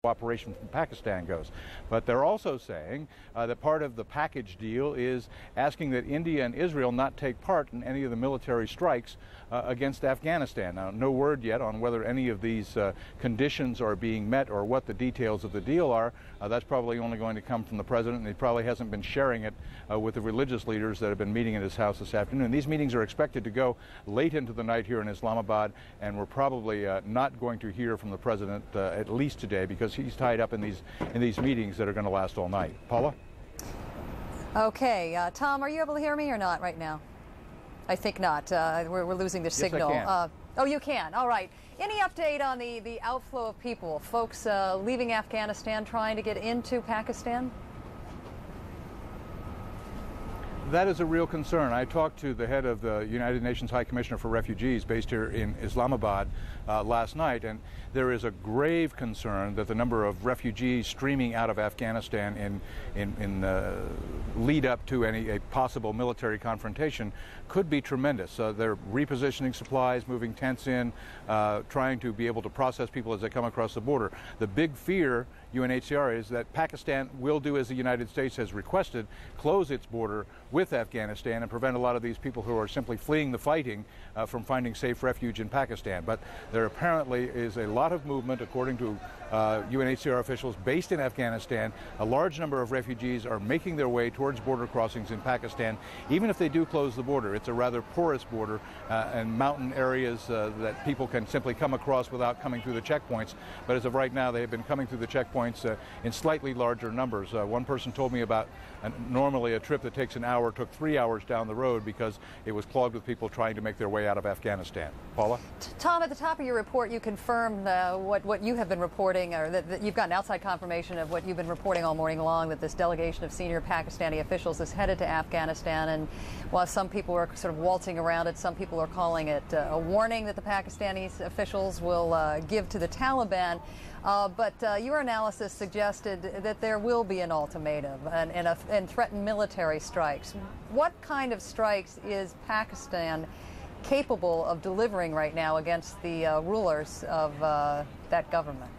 cooperation from Pakistan goes. But they're also saying that part of the package deal is asking that India and Israel not take part in any of the military strikes against Afghanistan. Now, no word yet on whether any of these conditions are being met or what the details of the deal are. That's probably only going to come from the president, and he probably hasn't been sharing it with the religious leaders that have been meeting at his house this afternoon. These meetings are expected to go late into the night here in Islamabad, and we're probably not going to hear from the president at least today, because he's tied up in these meetings that are going to last all night. Paula? Okay, Tom, are you able to hear me or not right now? I think not. We're losing the signal. Yes, I can. Oh, you can. All right. Any update on the outflow of people, folks leaving Afghanistan trying to get into Pakistan? That is a real concern. I talked to the head of the United Nations High Commissioner for Refugees based here in Islamabad last night, and there is a grave concern that the number of refugees streaming out of Afghanistan in lead up to a possible military confrontation could be tremendous. They're repositioning supplies, moving tents in, trying to be able to process people as they come across the border. The big fear, UNHCR, is that Pakistan will do as the United States has requested, close its border with Afghanistan and prevent a lot of these people who are simply fleeing the fighting from finding safe refuge in Pakistan. But there apparently is a lot of movement, according to UNHCR officials based in Afghanistan. A large number of refugees are making their way towards border crossings in Pakistan. Even if they do close the border, it's a rather porous border and mountain areas that people can simply come across without coming through the checkpoints. But as of right now, they have been coming through the checkpoints in slightly larger numbers. One person told me about normally a trip that takes an hour took 3 hours down the road because it was clogged with people trying to make their way out of Afghanistan. Paula? Tom, at the top of your report, you confirmed what you have been reporting, or that you've gotten outside confirmation of what you've been reporting all morning long, that this delegation of senior Pakistani officials is headed to Afghanistan. And while some people are sort of waltzing around it, some people are calling it a warning that the Pakistani officials will give to the Taliban. But your analysis suggested that there will be an ultimatum and threatened military strikes. What kind of strikes is Pakistan capable of delivering right now against the rulers of that government?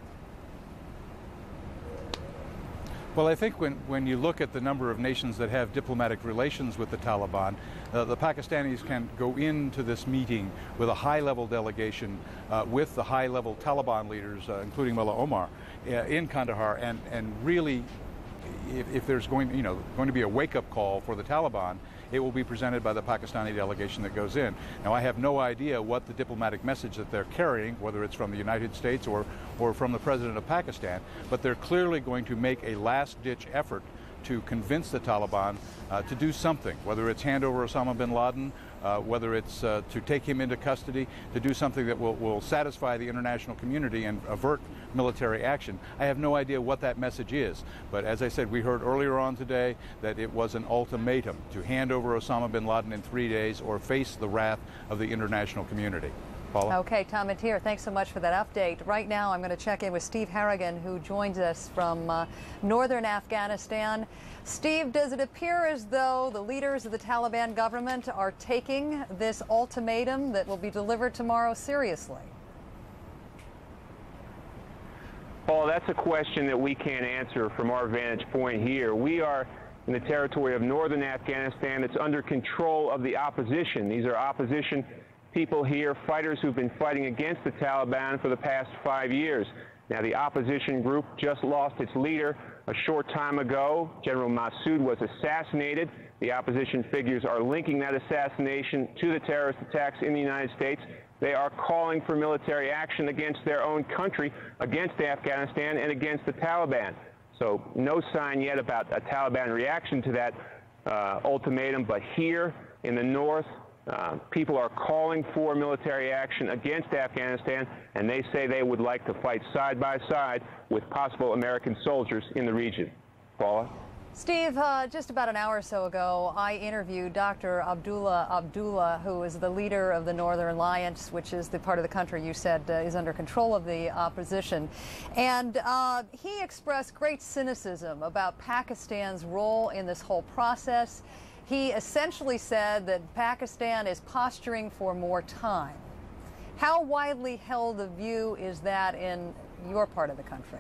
Well, I think when you look at the number of nations that have diplomatic relations with the Taliban, the Pakistanis can go into this meeting with a high-level delegation with the high-level Taliban leaders, including Mullah Omar, in Kandahar, and really, if there's going to be a wake-up call for the Taliban, it will be presented by the Pakistani delegation that goes in. Now, I have no idea what the diplomatic message that they're carrying, whether it's from the United States or from the president of Pakistan, but they're clearly going to make a last-ditch effort to convince the Taliban to do something, whether it's hand over Osama bin Laden, whether it's to take him into custody, to do something that will satisfy the international community and avert military action. I have no idea what that message is, but as I said, we heard earlier on today that it was an ultimatum to hand over Osama bin Laden in 3 days or face the wrath of the international community. Paula? Okay, Tom Mateer, thanks so much for that update. Right now, I'm going to check in with Steve Harrigan, who joins us from northern Afghanistan. Steve, does it appear as though the leaders of the Taliban government are taking this ultimatum that will be delivered tomorrow seriously? Paul, that's a question that we can't answer from our vantage point here. We are in the territory of northern Afghanistan. It's under control of the opposition. These are opposition people here, fighters who've been fighting against the Taliban for the past 5 years. Now, the opposition group just lost its leader a short time ago. General Massoud was assassinated. The opposition figures are linking that assassination to the terrorist attacks in the United States. They are calling for military action against their own country, against Afghanistan, and against the Taliban. So no sign yet about a Taliban reaction to that ultimatum, but here in the north, people are calling for military action against Afghanistan, and they say they would like to fight side by side with possible American soldiers in the region. Paula? Steve, just about an hour or so ago, I interviewed Dr. Abdullah Abdullah, who is the leader of the Northern Alliance, which is the part of the country you said is under control of the opposition. And he expressed great cynicism about Pakistan's role in this whole process. He essentially said that Pakistan is posturing for more time. How widely held a view is that in your part of the country?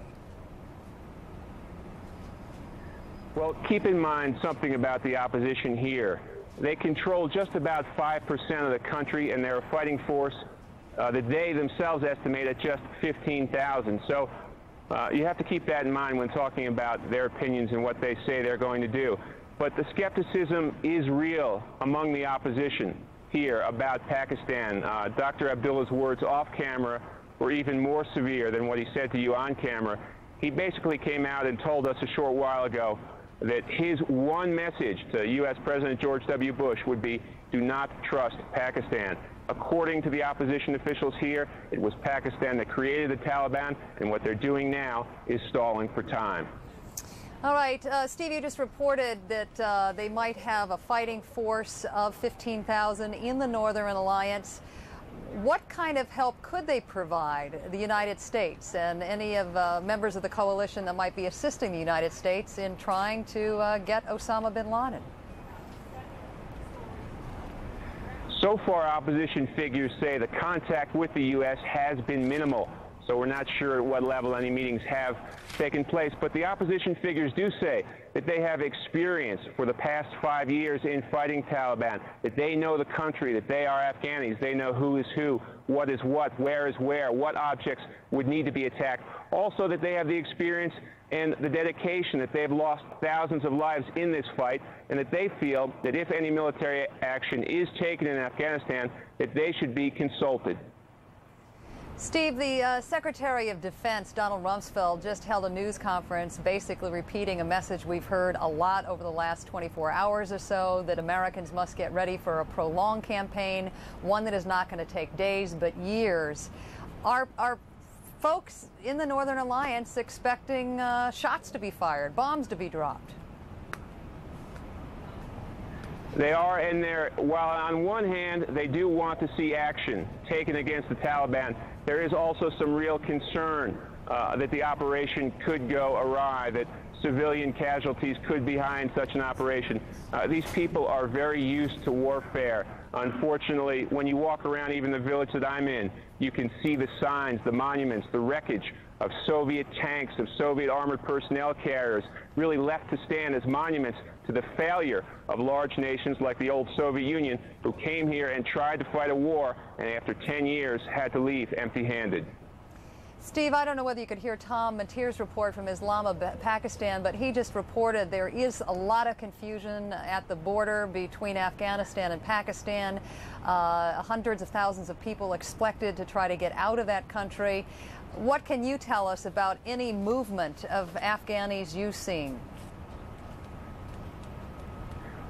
Well, keep in mind something about the opposition here. They control just about 5% of the country, and they're a fighting force that they themselves estimate at just 15,000. So you have to keep that in mind when talking about their opinions and what they say they're going to do. But the skepticism is real among the opposition here about Pakistan. Dr. Abdullah's words off camera were even more severe than what he said to you on camera. He basically came out and told us a short while ago that his one message to U.S. President George W. Bush would be, do not trust Pakistan. According to the opposition officials here, it was Pakistan that created the Taliban, and what they're doing now is stalling for time. All right, Steve, you just reported that they might have a fighting force of 15,000 in the Northern Alliance. What kind of help could they provide the United States and any of members of the coalition that might be assisting the United States in trying to get Osama bin Laden? So far, opposition figures say the contact with the U.S. has been minimal. So we're not sure at what level any meetings have taken place. But the opposition figures do say that they have experience for the past 5 years in fighting Taliban, that they know the country, that they are Afghanis, they know who is who, what is where, what objects would need to be attacked. Also that they have the experience and the dedication, that they have lost thousands of lives in this fight, and that they feel that if any military action is taken in Afghanistan, that they should be consulted. Steve, the Secretary of Defense, Donald Rumsfeld, just held a news conference basically repeating a message we've heard a lot over the last 24 hours or so, that Americans must get ready for a prolonged campaign, one that is not going to take days but years. Are folks in the Northern Alliance expecting shots to be fired, bombs to be dropped? They are, and while on one hand they do want to see action taken against the Taliban, there is also some real concern that the operation could go awry, that civilian casualties could be behind such an operation. These people are very used to warfare. Unfortunately, when you walk around even the village that I'm in, you can see the signs, the monuments, the wreckage of Soviet tanks, of Soviet armored personnel carriers, really left to stand as monuments to the failure of large nations like the old Soviet Union, who came here and tried to fight a war, and after 10 years had to leave empty-handed. Steve, I don't know whether you could hear Tom Mateer's report from Islamabad, Pakistan, but he just reported there is a lot of confusion at the border between Afghanistan and Pakistan. Hundreds of thousands of people expected to try to get out of that country. What can you tell us about any movement of Afghanis you've seen?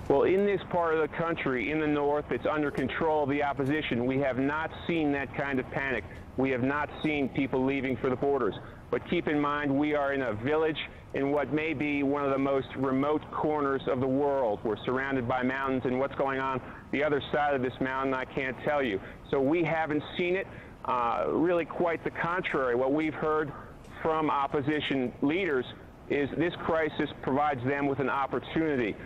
Well, in this part of the country, in the north, it's under control of the opposition. We have not seen that kind of panic. We have not seen people leaving for the borders. But keep in mind, we are in a village in what may be one of the most remote corners of the world. We're surrounded by mountains, and what's going on the other side of this mountain, I can't tell you. So we haven't seen it. Really quite the contrary. What we've heard from opposition leaders is this crisis provides them with an opportunity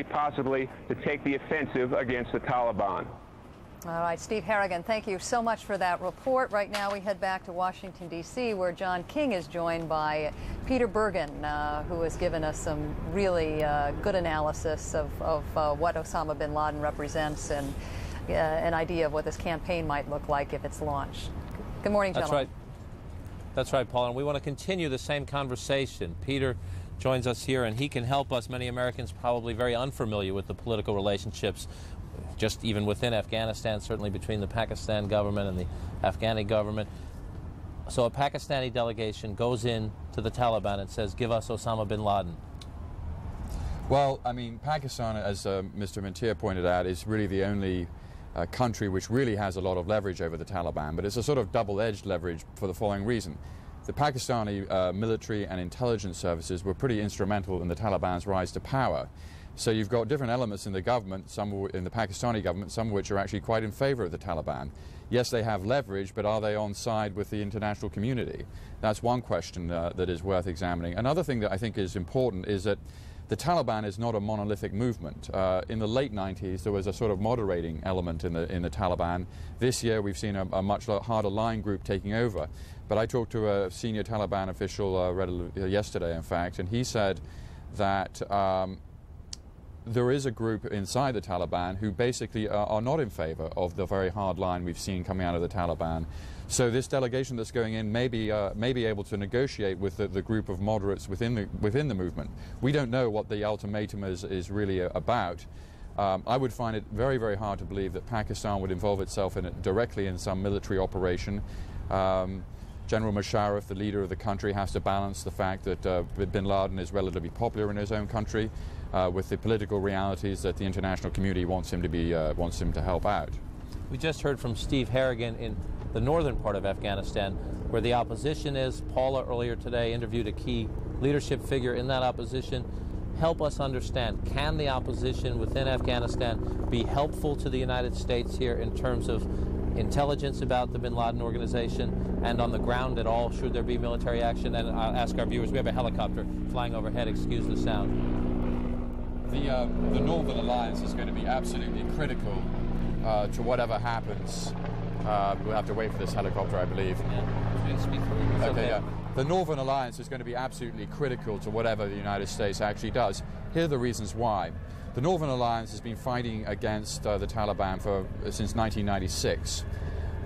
possibly to take the offensive against the Taliban. All right, Steve Harrigan, thank you so much for that report. Right now we head back to Washington, D.C., where John King is joined by Peter Bergen, who has given us some really good analysis of what Osama bin Laden represents and an idea of what this campaign might look like if it's launched. Good morning, gentlemen. That's right. That's right, Paul, and we want to continue the same conversation. Peter joins us here, and he can help us. Many Americans probably very unfamiliar with the political relationships, just even within Afghanistan, certainly between the Pakistan government and the Afghani government. So a Pakistani delegation goes in to the Taliban and says, give us Osama bin Laden. Well, I mean, Pakistan, as Mr. Mateer pointed out, is really the only country which really has a lot of leverage over the Taliban, but it's a sort of double-edged leverage for the following reason. The Pakistani military and intelligence services were pretty instrumental in the Taliban's rise to power. So you've got different elements in the government, some in the Pakistani government, some of which are actually quite in favor of the Taliban. Yes, they have leverage, but are they on side with the international community? That's one question that is worth examining. Another thing that I think is important is that the Taliban is not a monolithic movement. In the late 90s, there was a sort of moderating element in the Taliban. This year, we've seen a much harder line group taking over. But I talked to a senior Taliban official yesterday, in fact, and he said that there is a group inside the Taliban who basically are not in favor of the very hard line we've seen coming out of the Taliban. So this delegation that's going in may be able to negotiate with the group of moderates within the movement. We don't know what the ultimatum is really about. I would find it very, very hard to believe that Pakistan would involve itself directly in some military operation. General Musharraf, the leader of the country, has to balance the fact that bin Laden is relatively popular in his own country with the political realities that the international community wants him to help out. We just heard from Steve Harrigan in the northern part of Afghanistan, where the opposition is. Paula earlier today interviewed a key leadership figure in that opposition. Help us understand, can the opposition within Afghanistan be helpful to the United States here in terms of intelligence about the bin Laden organization, and on the ground at all, should there be military action? And I'll ask our viewers, we have a helicopter flying overhead, excuse the sound. The Northern Alliance is going to be absolutely critical to whatever happens. We'll have to wait for this helicopter, I believe. Yeah. Speak through. Okay, yeah. The Northern Alliance is going to be absolutely critical to whatever the United States actually does. Here are the reasons why. The Northern Alliance has been fighting against the Taliban since 1996.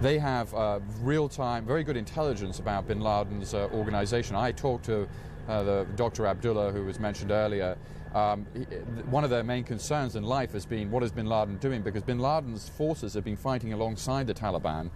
They have real-time, very good intelligence about bin Laden's organization. I talked to the Dr. Abdullah, who was mentioned earlier. One of their main concerns in life has been, what is bin Laden doing? Because bin Laden's forces have been fighting alongside the Taliban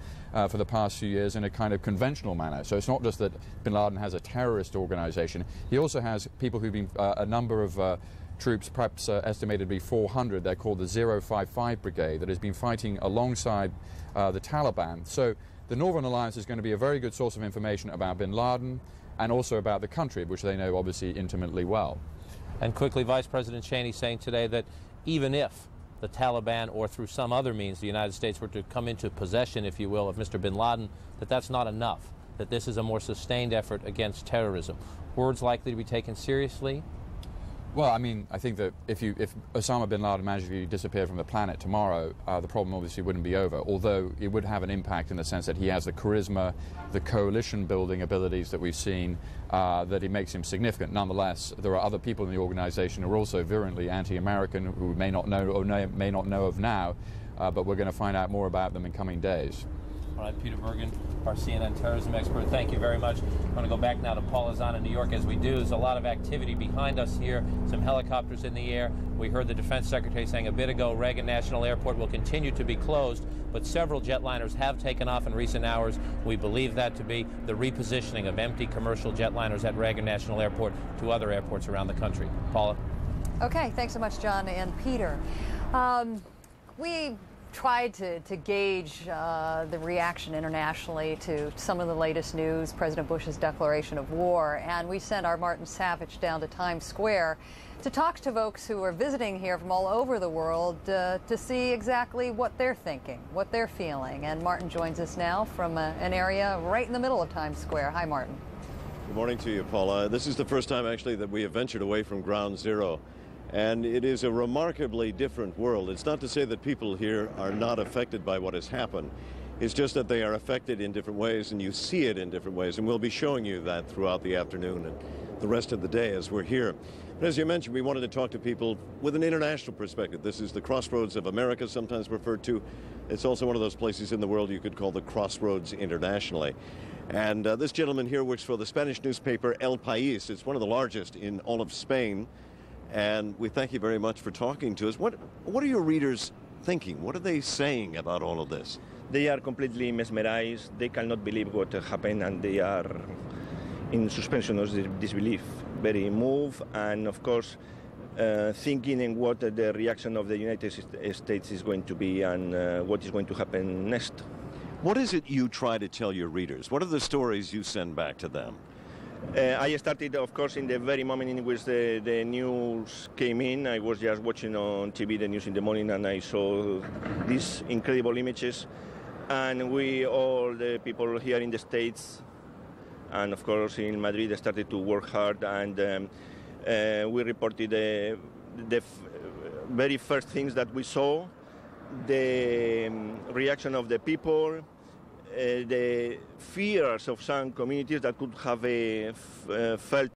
for the past few years in a kind of conventional manner. So it's not just that bin Laden has a terrorist organization. He also has people who've been, a number of troops, perhaps estimated to be 400, they're called the 055 Brigade, that has been fighting alongside the Taliban. So the Northern Alliance is going to be a very good source of information about bin Laden and also about the country, which they know obviously intimately well. And quickly, Vice President Cheney saying today that even if the Taliban or through some other means the United States were to come into possession, if you will, of Mr. bin Laden, that that's not enough, that this is a more sustained effort against terrorism. Words likely to be taken seriously? Well, I mean, I think that if Osama bin Laden magically disappeared from the planet tomorrow, the problem obviously wouldn't be over, although it would have an impact in the sense that he has the charisma, the coalition-building abilities that we've seen, that it makes him significant. Nonetheless, there are other people in the organization who are also virulently anti-American, who we may not know or may not know of now, but we're going to find out more about them in coming days. All right, Peter Bergen, our CNN terrorism expert, thank you very much. I'm going to go back now to Paula Zahn in New York. As we do, there's a lot of activity behind us here, some helicopters in the air. We heard the Defense Secretary saying a bit ago Reagan National Airport will continue to be closed, but several jetliners have taken off in recent hours. We believe that to be the repositioning of empty commercial jetliners at Reagan National Airport to other airports around the country. Paula? Okay, thanks so much, John and Peter. We tried to gauge the reaction internationally to some of the latest news, President Bush's declaration of war, and we sent our Martin Savage down to Times Square to talk to folks who are visiting here from all over the world to see exactly what they're thinking, what they're feeling. And Martin joins us now from an area right in the middle of Times Square. Hi, Martin. Good morning to you, Paula. This is the first time, actually, that we have ventured away from Ground Zero. And it is a remarkably different world. It's not to say that people here are not affected by what has happened. It's just that they are affected in different ways, and you see it in different ways. And we'll be showing you that throughout the afternoon and the rest of the day as we're here. But as you mentioned, we wanted to talk to people with an international perspective. This is the crossroads of America, sometimes referred to. It's also one of those places in the world you could call the crossroads internationally. And this gentleman here works for the Spanish newspaper El País. It's one of the largest in all of Spain. And we thank you very much for talking to us. What are your readers thinking? What are they saying about all of this? They are completely mesmerized. They cannot believe what happened, and they are in suspension of disbelief, very moved, and of course thinking in what the reaction of the United States is going to be and what is going to happen next. What is it you try to tell your readers? What are the stories you send back to them? I started, of course, in the very moment in which the news came in. I was just watching on TV the news in the morning, and I saw these incredible images. And all the people here in the States, and of course in Madrid, started to work hard. And we reported the very first things that we saw, the reaction of the people, the fears of some communities that could have felt